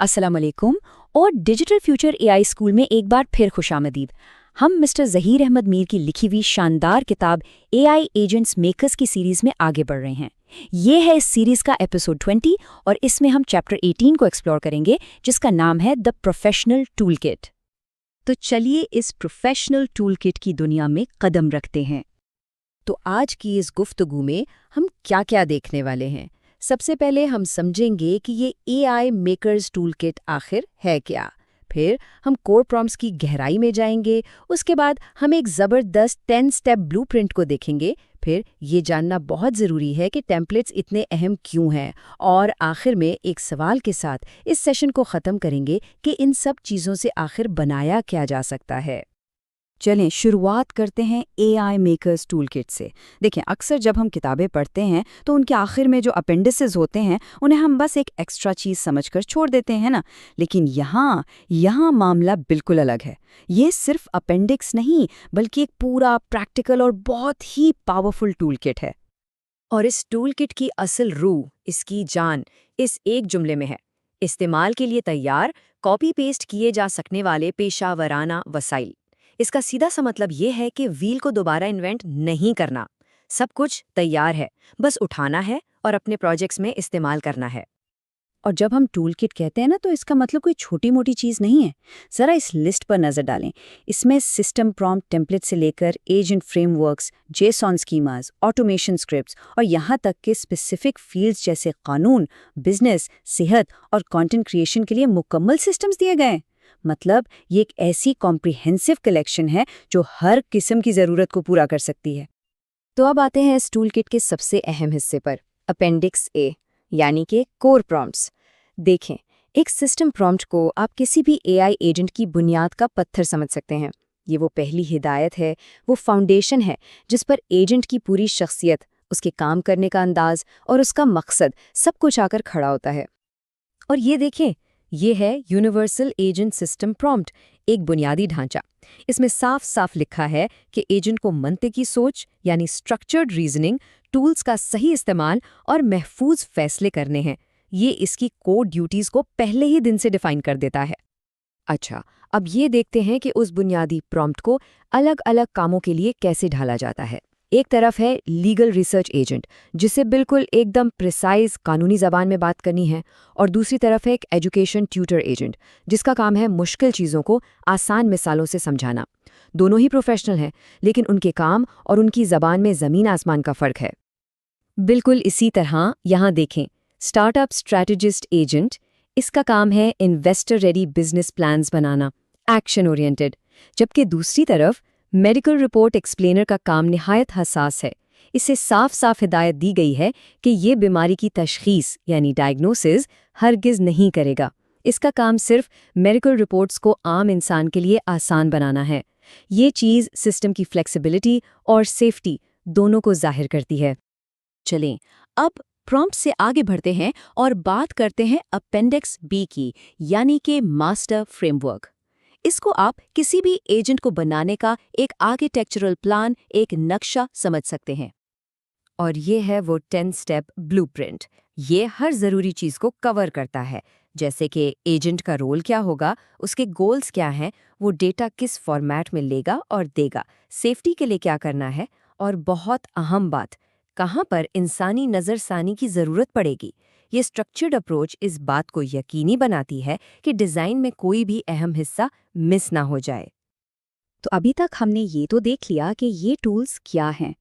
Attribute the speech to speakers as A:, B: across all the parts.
A: السلام علیکم اور ڈیجیٹل فیوچر اے آئی اسکول میں ایک بار پھر خوش آمدید۔ ہم مسٹر ظہیر احمد میر کی لکھی ہوئی شاندار کتاب اے آئی ایجنٹس میکرز کی سیریز میں آگے بڑھ رہے ہیں۔ یہ ہے اس سیریز کا ایپیسوڈ 20 اور اس میں ہم چیپٹر 18 کو ایکسپلور کریں گے جس کا نام ہے دا پروفیشنل ٹول کٹ۔ تو چلیے اس پروفیشنل ٹول کٹ کی دنیا میں قدم رکھتے ہیں۔ تو آج کی اس گفتگو میں ہم کیا کیا دیکھنے والے ہیں؟ سب سے پہلے ہم سمجھیں گے کہ یہ اے آئی میکرز ٹول کٹ آخر ہے کیا، پھر ہم کور پرومپٹس کی گہرائی میں جائیں گے، اس کے بعد ہم ایک زبردست 10 اسٹیپ بلو پرنٹ کو دیکھیں گے، پھر یہ جاننا بہت ضروری ہے کہ ٹیمپلیٹس اتنے اہم کیوں ہیں، اور آخر میں ایک سوال کے ساتھ اس سیشن کو ختم کریں گے کہ ان سب چیزوں سے آخر بنایا کیا جا سکتا ہے۔ چلیں شروعات کرتے ہیں اے آئی میکرز ٹول کٹ سے۔ دیکھیں، اکثر جب ہم کتابیں پڑھتے ہیں تو ان کے آخر میں جو اپینڈسز ہوتے ہیں انہیں ہم بس ایک ایکسٹرا چیز سمجھ کر چھوڑ دیتے ہیں نا، لیکن یہاں معاملہ بالکل الگ ہے۔ یہ صرف اپینڈکس نہیں بلکہ ایک پورا پریکٹیکل اور بہت ہی پاورفل ٹول کٹ ہے۔ اور اس ٹول کٹ کی اصل روح، اس کی جان، اس ایک جملے میں ہے: استعمال کے لیے تیار، کاپی پیسٹ کیے جا سکنے والے پیشہ ورانہ وسائل۔ اس کا سیدھا سا مطلب یہ ہے کہ ویل کو دوبارہ انوینٹ نہیں کرنا، سب کچھ تیار ہے، بس اٹھانا ہے اور اپنے پروجیکٹس میں استعمال کرنا ہے۔ اور جب ہم ٹول کٹ کہتے ہیں نا تو اس کا مطلب کوئی چھوٹی موٹی چیز نہیں ہے۔ ذرا اس لسٹ پر نظر ڈالیں۔ اس میں سسٹم پرومپٹ ٹیمپلیٹ سے لے کر agent frame works, JSON schemas, automation scripts اور یہاں تک کہ اسپیسیفک فیلڈز جیسے قانون، بزنس، صحت اور کنٹینٹ کریشن کے لیے مکمل سسٹمز دیے گئے ہیں۔ مطلب یہ ایک ایسی کمپریہنسو کلیکشن ہے جو ہر قسم کی ضرورت کو پورا کر سکتی ہے۔ تو اب آتے ہیں اس ٹول کٹ کے سب سے اہم حصے پر، اپینڈکس اے، یعنی کہ کور پرومپٹس۔ دیکھیں، ایک سسٹم پرومپٹ کو آپ کسی بھی اے آئی ایجنٹ کی بنیاد کا پتھر سمجھ سکتے ہیں۔ یہ وہ پہلی ہدایت ہے، وہ فاؤنڈیشن ہے جس پر ایجنٹ کی پوری شخصیت، اس کے کام کرنے کا انداز اور اس کا مقصد سب کچھ آ کر کھڑا ہوتا ہے۔ اور یہ دیکھیں، یہ ہے یونیورسل ایجنٹ سسٹم پرومپٹ، ایک بنیادی ڈھانچہ۔ اس میں صاف صاف لکھا ہے کہ ایجنٹ کو منطقی سوچ یعنی اسٹرکچرڈ ریزننگ، ٹولز کا صحیح استعمال اور محفوظ فیصلے کرنے ہیں۔ یہ اس کی کوڈ ڈیوٹیز کو پہلے ہی دن سے ڈیفائن کر دیتا ہے۔ اچھا، اب یہ دیکھتے ہیں کہ اس بنیادی پرومپٹ کو الگ الگ کاموں کے لیے کیسے ڈھالا جاتا ہے۔ ایک طرف ہے لیگل ریسرچ ایجنٹ، جسے بالکل ایک دم پریسائز قانونی زبان میں بات کرنی ہے، اور دوسری طرف ہے ایک ایجوکیشن ٹیوٹر ایجنٹ، جس کا کام ہے مشکل چیزوں کو آسان مثالوں سے سمجھانا۔ دونوں ہی پروفیشنل ہیں، لیکن ان کے کام اور ان کی زبان میں زمین آسمان کا فرق ہے۔ بالکل اسی طرح یہاں دیکھیں، اسٹارٹ اپ اسٹریٹجسٹ ایجنٹ، اس کا کام ہے انویسٹر ریڈی بزنس پلانز بنانا، ایکشن اورینٹڈ، جبکہ دوسری طرف میڈیکل رپورٹ ایکسپلینر کا کام نہایت حساس ہے۔ اسے صاف صاف ہدایت دی گئی ہے کہ یہ بیماری کی تشخیص یعنی ڈائگنوسز ہرگز نہیں کرے گا۔ اس کا کام صرف میڈیکل رپورٹس کو عام انسان کے لیے آسان بنانا ہے۔ یہ چیز سسٹم کی فلیکسیبلٹی اور سیفٹی دونوں کو ظاہر کرتی ہے۔ چلیں اب پرومپٹ سے آگے بڑھتے ہیں اور بات کرتے ہیں اپینڈکس بی کی، یعنی کہ ماسٹر فریم ورک۔ اس کو آپ کسی بھی ایجنٹ کو بنانے کا ایک آرکیٹیکچرل پلان، ایک نقشہ سمجھ سکتے ہیں۔ اور یہ ہے وہ 10 اسٹیپ بلو پرنٹ۔ یہ ہر ضروری چیز کو کور کرتا ہے، جیسے کہ ایجنٹ کا رول کیا ہوگا، اس کے گولز کیا ہیں، وہ ڈیٹا کس فارمیٹ میں لے گا اور دے گا، سیفٹی کے لیے کیا کرنا ہے، اور بہت اہم بات، کہاں پر انسانی نظر ثانی کی ضرورت پڑے گی۔ یہ سٹرکچرڈ اپروچ اس بات کو یقینی بناتی ہے کہ ڈیزائن میں کوئی بھی اہم حصہ مس نہ ہو جائے۔ تو ابھی تک ہم نے یہ تو دیکھ لیا کہ یہ ٹولز کیا ہیں،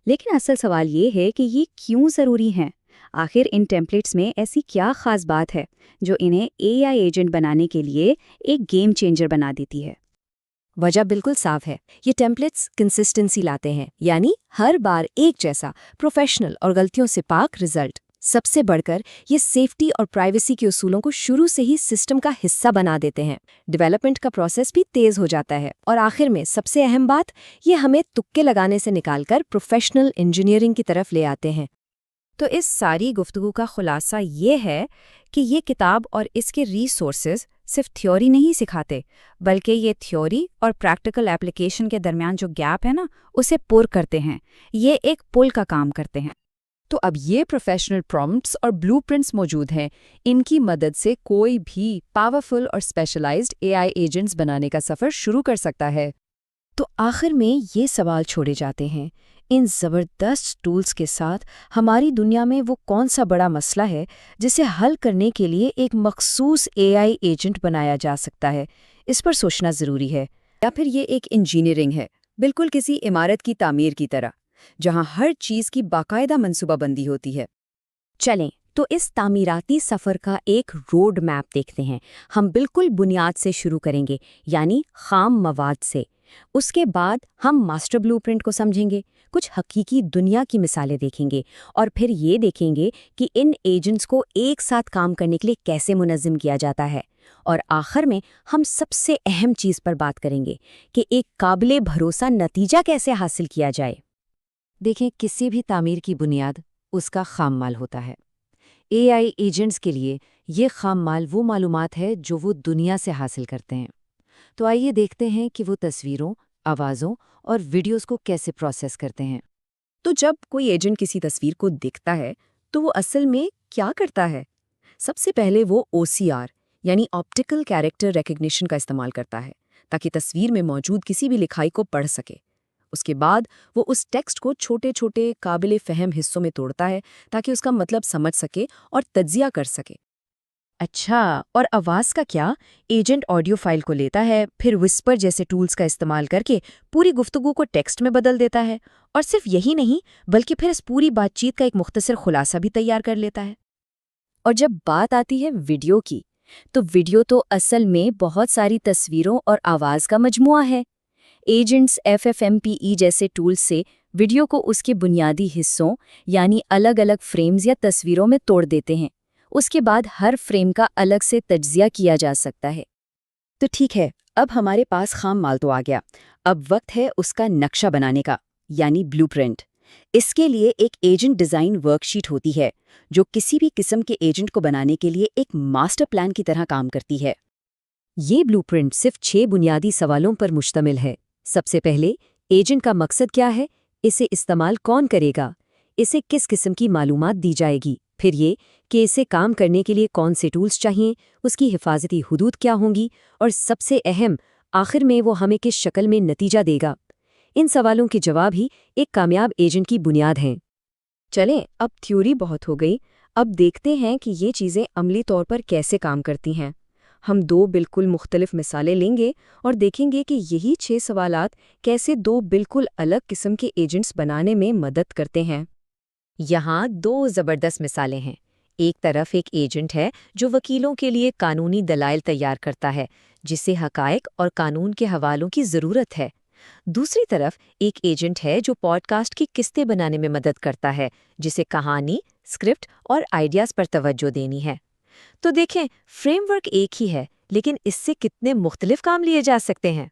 A: لیکن اصل سوال یہ ہے کہ یہ کیوں ضروری ہیں؟ آخر ان ٹیمپلیٹس میں ایسی کیا خاص بات ہے جو انہیں اے آئی ایجنٹ بنانے کے لیے ایک گیم چینجر بنا دیتی ہے؟ وجہ بالکل صاف ہے، یہ ٹیمپلیٹس کنسسٹنسی لاتے ہیں، یعنی ہر بار ایک جیسا پروفیشنل اور غلطیوں سے پاک رزلٹ۔ سب سے بڑھ کر یہ سیفٹی اور پرائیویسی کے اصولوں کو شروع سے ہی سسٹم کا حصہ بنا دیتے ہیں۔ ڈیولپمنٹ کا پروسیس بھی تیز ہو جاتا ہے، اور آخر میں سب سے اہم بات، یہ ہمیں تکے لگانے سے نکال کر پروفیشنل انجینئرنگ کی طرف لے آتے ہیں۔ تو اس ساری گفتگو کا خلاصہ یہ ہے کہ یہ کتاب اور اس کے ریسورسز صرف تھیوری نہیں سکھاتے، بلکہ یہ تھیوری اور پریکٹیکل اپلیکیشن کے درمیان جو گیپ ہے نا، اسے پور کرتے ہیں۔ یہ ایک پل کا کام کرتے ہیں۔
B: تو اب یہ پروفیشنل پرومپٹس اور بلو پرنٹس موجود ہیں. ان کی مدد سے کوئی بھی پاورفل اور اسپیشلائزڈ اے آئی ایجنٹس بنانے کا سفر شروع کر سکتا ہے.
A: تو آخر میں یہ سوال چھوڑے جاتے ہیں، ان زبردست ٹولز کے ساتھ ہماری دنیا میں وہ کون سا بڑا مسئلہ ہے جسے حل کرنے کے لیے ایک مخصوص اے آئی ایجنٹ بنایا جا سکتا ہے؟ اس پر سوچنا ضروری ہے.
B: یا پھر یہ ایک انجینئرنگ ہے، بالکل کسی عمارت کی تعمیر کی طرح، جہاں ہر چیز کی باقاعدہ منصوبہ بندی ہوتی ہے.
A: چلیں تو اس تعمیراتی سفر کا ایک روڈ میپ دیکھتے ہیں. ہم بالکل بنیاد سے شروع کریں گے، یعنی خام مواد سے. اس کے بعد ہم ماسٹر بلو پرنٹ کو سمجھیں گے، کچھ حقیقی دنیا کی مثالیں دیکھیں گے، اور پھر یہ دیکھیں گے کہ ان ایجنٹس کو ایک ساتھ کام کرنے کے لیے کیسے منظم کیا جاتا ہے. اور آخر میں ہم سب سے اہم چیز پر بات کریں گے کہ ایک قابل بھروسہ نتیجہ کیسے حاصل کیا جائے.
B: دیکھیں، کسی بھی تعمیر کی بنیاد اس کا خام مال ہوتا ہے. اے آئی ایجنٹس کے لیے یہ خام مال وہ معلومات ہے جو وہ دنیا سے حاصل کرتے ہیں. تو آئیے دیکھتے ہیں کہ وہ تصویروں، آوازوں اور ویڈیوز کو کیسے پروسیس کرتے ہیں.
A: تو جب کوئی ایجنٹ کسی تصویر کو دیکھتا ہے تو وہ اصل میں کیا کرتا ہے؟ سب سے پہلے وہ OCR یعنی آپٹیکل کیریکٹر ریکگنیشن کا استعمال کرتا ہے تاکہ تصویر میں موجود کسی بھی لکھائی کو پڑھ سکے. اس کے بعد وہ اس ٹیکسٹ کو چھوٹے چھوٹے قابل فہم حصوں میں توڑتا ہے تاکہ اس کا مطلب سمجھ سکے اور تجزیہ کر سکے.
B: اچھا، اور آواز کا کیا؟ ایجنٹ آڈیو فائل کو لیتا ہے، پھر وسپر جیسے ٹولز کا استعمال کر کے پوری گفتگو کو ٹیکسٹ میں بدل دیتا ہے، اور صرف یہی نہیں بلکہ پھر اس پوری بات چیت کا ایک مختصر خلاصہ بھی تیار کر لیتا ہے.
A: اور جب بات آتی ہے ویڈیو کی، تو ویڈیو تو اصل میں بہت ساری تصویروں اور آواز کا مجموعہ ہے. ایجنٹس FFmpeg جیسے ٹولز سے ویڈیو کو اس کے بنیادی حصوں یعنی الگ الگ فریمز یا تصویروں میں توڑ دیتے ہیں. اس کے بعد ہر فریم کا الگ سے تجزیہ کیا جا سکتا ہے.
B: تو ٹھیک ہے، اب ہمارے پاس خام مال تو آ گیا، اب وقت ہے اس کا نقشہ بنانے کا، یعنی بلو پرنٹ. اس کے لیے ایک ایجنٹ ڈیزائن ورک شیٹ ہوتی ہے جو کسی بھی قسم کے ایجنٹ کو بنانے کے لیے ایک ماسٹر پلان کی طرح کام کرتی ہے.
A: یہ بلو پرنٹ صرف 6 بنیادی سوالوں پر مشتمل ہے. سب سے پہلے، ایجنٹ کا مقصد کیا ہے؟ اسے استعمال کون کرے گا؟ اسے کس قسم کی معلومات دی جائے گی؟ پھر یہ کہ اسے کام کرنے کے لیے کون سے ٹولز چاہئیں، اس کی حفاظتی حدود کیا ہوں گی، اور سب سے اہم، آخر میں وہ ہمیں کس شکل میں نتیجہ دے گا. ان سوالوں کے جواب ہی ایک کامیاب ایجنٹ کی بنیاد ہیں.
B: چلیں، اب تھیوری بہت ہو گئی، اب دیکھتے ہیں کہ یہ چیزیں عملی طور پر کیسے کام کرتی ہیں. ہم 2 بالکل مختلف مثالیں لیں گے اور دیکھیں گے کہ یہی 6 سوالات کیسے 2 بالکل الگ قسم کے ایجنٹس بنانے میں مدد کرتے ہیں.
A: یہاں 2 زبردست مثالیں ہیں. ایک طرف ایک ایجنٹ ہے جو وکیلوں کے لیے قانونی دلائل تیار کرتا ہے، جسے حقائق اور قانون کے حوالوں کی ضرورت ہے. دوسری طرف ایک ایجنٹ ہے جو پوڈ کاسٹ کی قسطیں بنانے میں مدد کرتا ہے، جسے کہانی، اسکرپٹ اور آئیڈیاز پر توجہ دینی ہے. تو دیکھیں، فریم ورک ایک ہی ہے، لیکن اس سے کتنے مختلف کام لیے جا سکتے ہیں.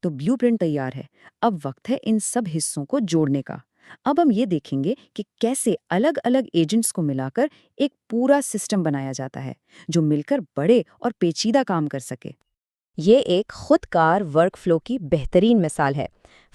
B: تو بلیو پرنٹ تیار ہے، اب وقت ہے ان سب حصوں کو جوڑنے کا. اب ہم یہ دیکھیں گے کہ کیسے الگ الگ ایجنٹس کو ملا کر ایک پورا سسٹم بنایا جاتا ہے جو مل کر بڑے اور پیچیدہ کام کر سکے.
A: یہ ایک خود کار ورک فلو کی بہترین مثال ہے.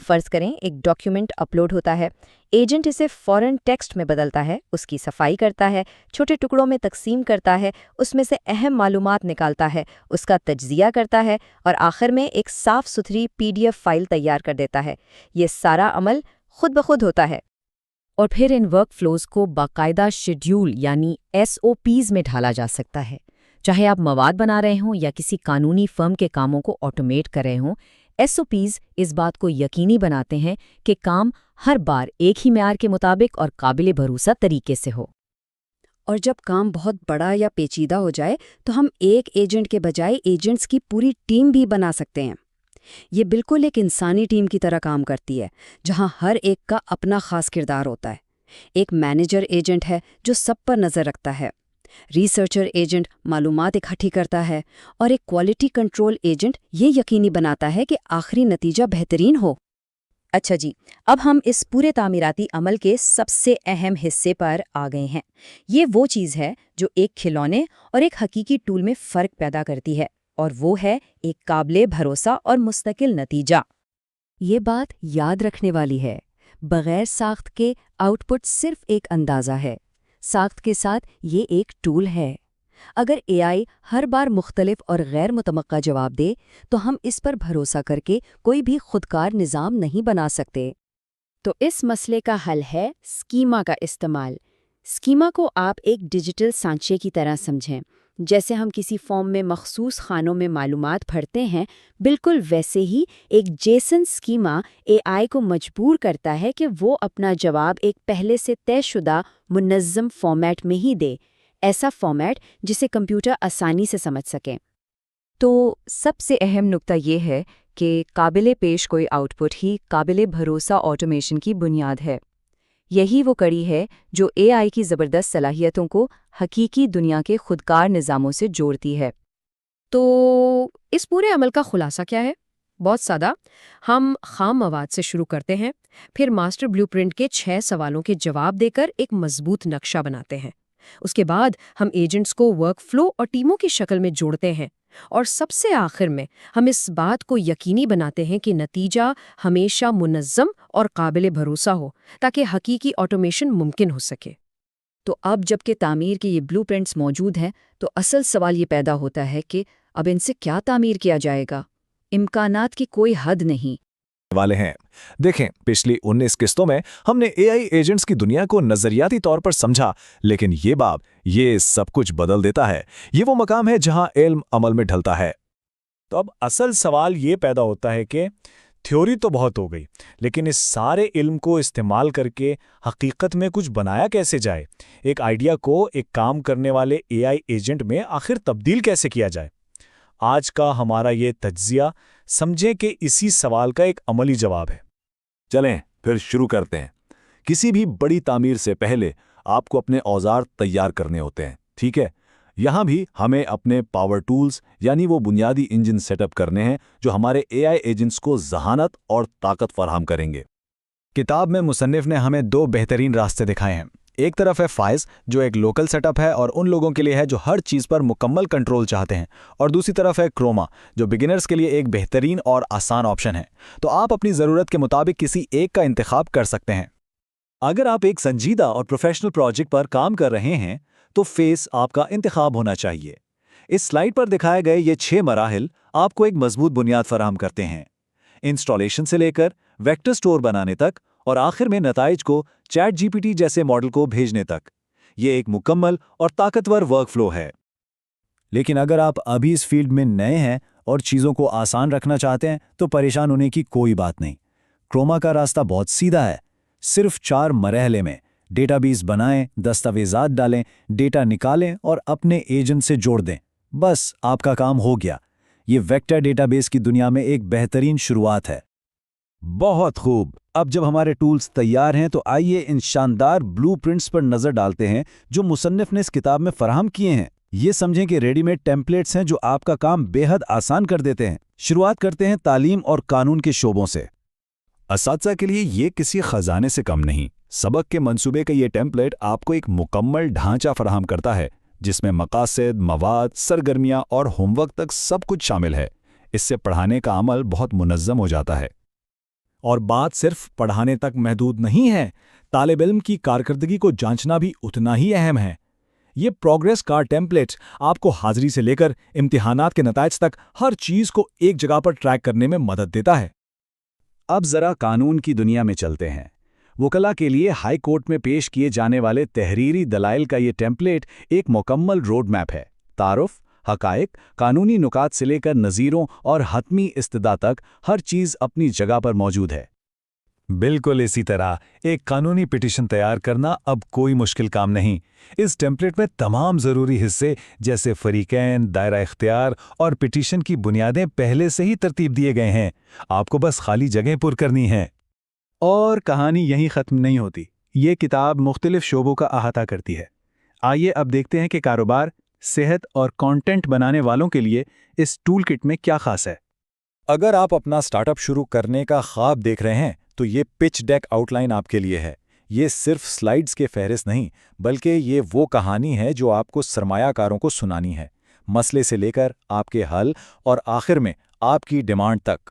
A: فرض کریں ایک ڈاکیومنٹ اپلوڈ ہوتا ہے، ایجنٹ اسے فوراً ٹیکسٹ میں بدلتا ہے، اس کی صفائی کرتا ہے، چھوٹے ٹکڑوں میں تقسیم کرتا ہے، اس میں سے اہم معلومات نکالتا ہے، اس کا تجزیہ کرتا ہے، اور آخر میں ایک صاف ستھری PDF فائل تیار کر دیتا ہے. یہ سارا عمل خود بخود ہوتا ہے.
B: اور پھر ان ورک فلوز کو باقاعدہ شیڈیول یعنی SOPs میں ڈھالا جا سکتا ہے. چاہے آپ مواد بنا رہے ہوں یا کسی قانونی فرم کے کاموں کو آٹومیٹ کر رہے ہوں، SOPs اس بات کو یقینی بناتے ہیں کہ کام ہر بار ایک ہی معیار کے مطابق اور قابل بھروسہ طریقے سے ہو.
A: اور جب کام بہت بڑا یا پیچیدہ ہو جائے تو ہم ایک ایجنٹ کے بجائے ایجنٹس کی پوری ٹیم بھی بنا سکتے ہیں. یہ بالکل ایک انسانی ٹیم کی طرح کام کرتی ہے، جہاں ہر ایک کا اپنا خاص کردار ہوتا ہے. ایک مینیجر ایجنٹ ہے جو سب پر نظر رکھتا ہے، ریسرچر ایجنٹ معلومات اکٹھی کرتا ہے، اور ایک کوالٹی کنٹرول ایجنٹ یہ یقینی بناتا ہے کہ آخری نتیجہ بہترین ہو. اچھا جی، اب ہم اس پورے تعمیراتی عمل کے سب سے اہم حصے پر آ گئے ہیں. یہ وہ چیز ہے جو ایک کھلونے اور ایک حقیقی ٹول میں فرق پیدا کرتی ہے، اور وہ ہے ایک قابل بھروسہ اور مستقل نتیجہ.
B: یہ بات یاد رکھنے والی ہے.
A: بغیر ساخت کے آؤٹ پٹ صرف ایک اندازہ ہے، ساخت کے ساتھ یہ ایک ٹول ہے۔ اگر اے آئی ہر بار مختلف اور غیر متوقع جواب دے تو ہم اس پر بھروسہ کر کے کوئی بھی خودکار نظام نہیں بنا سکتے۔
C: تو اس مسئلے کا حل ہے اسکیما کا استعمال۔ اسکیما کو آپ ایک ڈیجیٹل سانچے کی طرح سمجھیں۔ جیسے ہم کسی فارم میں مخصوص خانوں میں معلومات بھرتے ہیں، بالکل ویسے ہی ایک جیسن اسکیما اے آئی کو مجبور کرتا ہے کہ وہ اپنا جواب ایک پہلے سے طے شدہ منظم فارمیٹ میں ہی دے، ایسا فارمیٹ جسے کمپیوٹر آسانی سے سمجھ سکے۔
A: تو سب سے اہم نکتہ یہ ہے کہ قابل پیش کوئی آؤٹ پٹ ہی قابل بھروسہ آٹومیشن کی بنیاد ہے۔ یہی وہ کڑی ہے جو اے آئی کی زبردست صلاحیتوں کو حقیقی دنیا کے خودکار نظاموں سے جوڑتی ہے۔
C: تو اس پورے عمل کا خلاصہ کیا ہے؟ بہت سادہ، ہم خام مواد سے شروع کرتے ہیں، پھر ماسٹر بلیو پرنٹ کے 6 سوالوں کے جواب دے کر ایک مضبوط نقشہ بناتے ہیں۔ اس کے بعد ہم ایجنٹس کو ورک فلو اور ٹیموں کی شکل میں جوڑتے ہیں، اور سب سے آخر میں ہم اس بات کو یقینی بناتے ہیں کہ نتیجہ ہمیشہ منظم اور قابل بھروسہ ہو تاکہ حقیقی آٹومیشن ممکن ہو سکے۔
A: تو اب جب کہ تعمیر کے یہ بلو پرنٹس موجود ہیں تو اصل سوال یہ پیدا ہوتا ہے کہ اب ان سے کیا تعمیر کیا جائے گا؟ امکانات کی کوئی حد نہیں
D: والے ہیں۔ دیکھیں، پچھلی 19 قسطوں میں ہم نے اے آئی ایجنٹس کی دنیا کو نظریاتی طور پر سمجھا، لیکن یہ باب یہ سب کچھ بدل دیتا ہے۔ یہ وہ مقام ہے جہاں علم عمل میں ڈھلتا ہے۔
E: تو اب اصل سوال یہ پیدا ہوتا ہے کہ تھیوری تو بہت ہو گئی، لیکن اس سارے علم کو استعمال کر کے حقیقت میں کچھ بنایا کیسے جائے؟ ایک آئیڈیا کو ایک کام کرنے والے اے آئی ایجنٹ میں آخر تبدیل کیسے کیا جائے؟ آج کا ہمارا یہ تجزیہ سمجھیں کہ اسی سوال کا ایک عملی جواب ہے۔
D: چلیں پھر شروع کرتے ہیں۔ کسی بھی بڑی تعمیر سے پہلے آپ کو اپنے اوزار تیار کرنے ہوتے ہیں، ٹھیک ہے؟ یہاں بھی ہمیں اپنے پاور ٹولز یعنی وہ بنیادی انجن سیٹ اپ کرنے ہیں جو ہمارے اے آئی ایجنٹس کو ذہانت اور طاقت فراہم کریں گے۔
E: کتاب میں مصنف نے ہمیں 2 بہترین راستے دکھائے ہیں۔ ایک طرف ہے فائز، جو ایک لوکل سیٹ اپ ہے اور ان لوگوں کے لیے ہے جو ہر چیز پر مکمل کنٹرول چاہتے ہیں، اور دوسری طرف ہے کروما، جو بگنرز کے لیے ایک بہترین اور آسان آپشن ہے۔ تو آپ اپنی ضرورت کے مطابق کسی ایک کا انتخاب کر سکتے ہیں۔
D: اگر آپ ایک سنجیدہ اور پروفیشنل پروجیکٹ پر کام کر رہے ہیں تو فیس آپ کا انتخاب ہونا چاہیے۔ اس سلائیڈ پر دکھائے گئے یہ 6 مراحل آپ کو ایک مضبوط بنیاد فراہم کرتے ہیں، انسٹالیشن سے لے کر ویکٹر سٹور بنانے تک، اور آخر میں نتائج کو چیٹ جی پی ٹی جیسے ماڈل کو بھیجنے تک۔ یہ ایک مکمل اور طاقتور ورک فلو ہے۔
E: لیکن اگر آپ ابھی اس فیلڈ میں نئے ہیں اور چیزوں کو آسان رکھنا چاہتے ہیں تو پریشان ہونے کی کوئی بات نہیں۔ کروما کا راستہ بہت سیدھا ہے۔ صرف 4 مرحلے میں ڈیٹا بیس بنائیں، دستاویزات ڈالیں، ڈیٹا نکالیں اور اپنے ایجنٹ سے جوڑ دیں۔ بس آپ کا کام ہو گیا۔ یہ ویکٹر ڈیٹا بیس کی دنیا میں ایک بہترین شروعات ہے۔ بہت خوب۔ اب جب ہمارے ٹولز تیار ہیں تو آئیے ان شاندار بلو پرنٹس پر نظر ڈالتے ہیں جو مصنف نے اس کتاب میں فراہم کیے ہیں۔ یہ سمجھیں کہ ریڈی میڈ ٹیمپلیٹس ہیں جو آپ کا کام بے حد آسان کر دیتے ہیں۔ شروعات کرتے ہیں تعلیم اور قانون کے شعبوں سے۔
D: اساتذہ کے لیے یہ کسی خزانے سے کم نہیں۔ سبق کے منصوبے کا یہ ٹیمپلیٹ آپ کو ایک مکمل ڈھانچہ فراہم کرتا ہے جس میں مقاصد، مواد، سرگرمیاں اور ہوم ورک تک سب کچھ شامل ہے۔ اس سے پڑھانے کا عمل بہت منظم ہو جاتا ہے۔
E: اور بات صرف پڑھانے تک محدود نہیں ہے، طالب علم کی کارکردگی کو جانچنا بھی اتنا ہی اہم ہے۔ یہ پروگریس کارڈ ٹیمپلیٹ آپ کو حاضری سے لے کر امتحانات کے نتائج تک ہر چیز کو ایک جگہ پر ٹریک کرنے میں مدد دیتا ہے۔
D: اب ذرا قانون کی دنیا میں چلتے ہیں۔ وکلا کے لیے ہائی کورٹ میں پیش کیے جانے والے تحریری دلائل کا یہ ٹیمپلیٹ ایک مکمل روڈ میپ ہے۔ تعارف، حقائق، قانونی نکات سے لے کر نظیروں اور حتمی استدعا تک ہر چیز اپنی جگہ پر موجود ہے۔
E: بالکل اسی طرح ایک قانونی پٹیشن تیار کرنا اب کوئی مشکل کام نہیں۔ اس ٹیمپلیٹ میں تمام ضروری حصے جیسے فریقین، دائرہ اختیار اور پٹیشن کی بنیادیں پہلے سے ہی ترتیب دیے گئے ہیں۔ آپ کو بس خالی جگہ پر کرنی ہے۔
F: اور کہانی یہیں ختم نہیں ہوتی۔ یہ کتاب مختلف شعبوں کا احاطہ کرتی ہے۔ آئیے اب دیکھتے ہیں کہ کاروبار، صحت اور کانٹینٹ بنانے والوں کے لیے اس ٹول کٹ میں کیا خاص ہے۔
E: اگر آپ اپنا سٹارٹ اپ شروع کرنے کا خواب دیکھ رہے ہیں تو یہ پچ ڈیک آؤٹ لائن آپ کے لیے ہے۔ یہ صرف سلائیڈز کے فہرست نہیں، بلکہ یہ وہ کہانی ہے جو آپ کو سرمایہ کاروں کو سنانی ہے، مسئلے سے لے کر آپ کے حل اور آخر میں آپ کی ڈیمانڈ تک۔